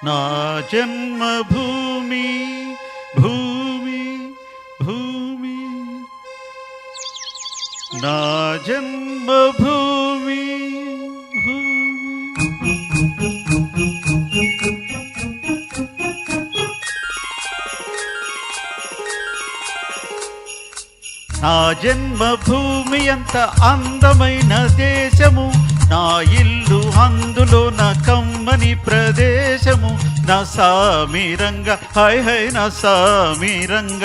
నా జన్మభూమి భూమి భూమి నా జన్మభూమి నా జన్మభూమి అంత అందమైన దేశము, నా ఇల్లు అందులో నా కమ్మని ప్రదేశము. నా సామిరంగ హై హై నా సామిరంగ.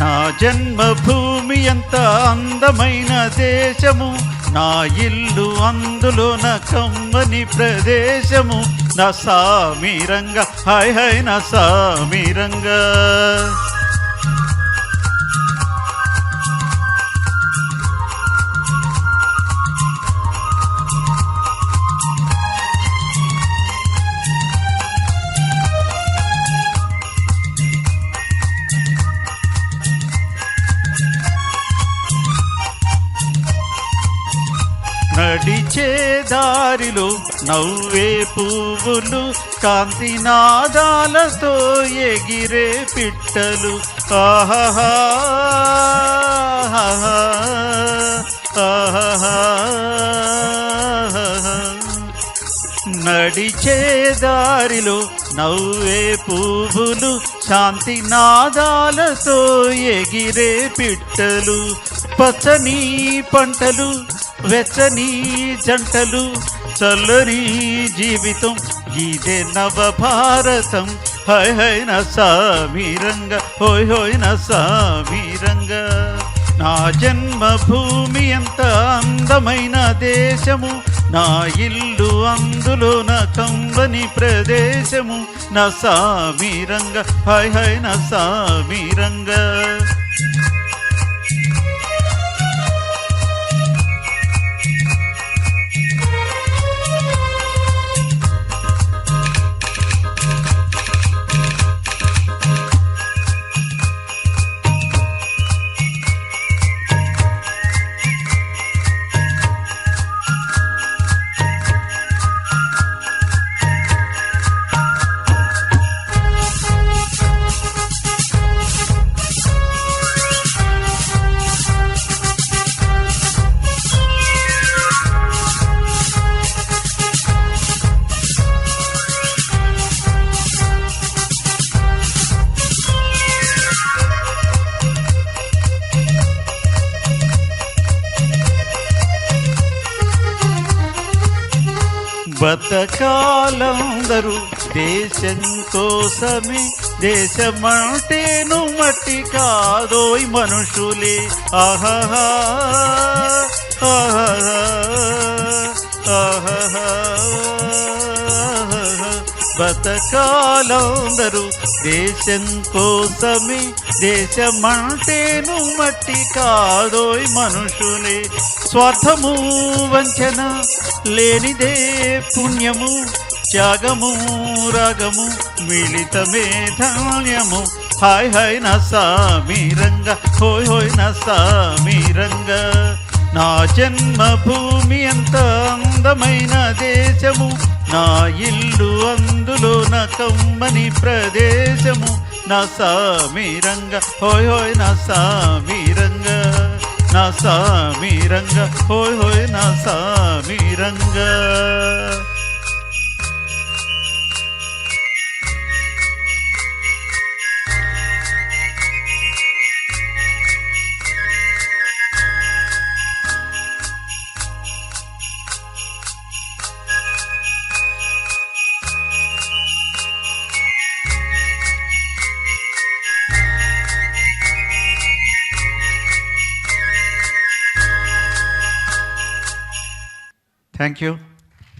నా జన్మభూమి ఎంత అందమైన దేశము, నా ఇల్లు అందులో నా కమ్మని ప్రదేశము. నా సామిరంగ హై హై నా సామిరంగ. నడిచే దారిలో నవ్వే పువ్వులు, కాంతి నాదాలతో ఎగిరే పిట్టలు. ఆహా నడిచే దారిలో నవ్వే పువ్వులు, శాంతి నాదాలతో ఎగిరే పిట్టలు. పచ్చని పంటలు, వెచ్చని జంటలు, చల్లని జీవితం, ఇదే నవ భారతం. హై హై నా సామిరంగ హోయ్ హోయ్ నా సామిరంగ. నా జన్మభూమి ఎంత అందమైన దేశము, నా ఇల్లు అందులో నా కమ్మని ప్రదేశము. నా సామిరంగ హై హై నా సామిరంగ. బతకాలందరూ దేశం కోసమే, దేశమంటేను మట్టి కాదోయ్ మనుషులే. ఆహా ఆహా బతకాలందరూ దేశం కోసమే, దేశమంటేను మట్టి కాదోయ్ మనుషులే. స్వార్థము వంచన లేనిదే పుణ్యము, త్యాగము రాగము మిళితమే ధాన్యము. హాయ్ హాయ్ నా సామిరంగ హోయ్ హోయ్ నా సామిరంగ. నా జన్మభూమి ఎంత అందమైన దేశము, నా ఇల్లు అందులో నా కమ్మని ప్రదేశము. నా సామిరంగ హోయ్ హోయ్ నా సామిరంగ. నా సామిరంగ హోయ్ హోయ్ నా సామిరంగ. Thank you.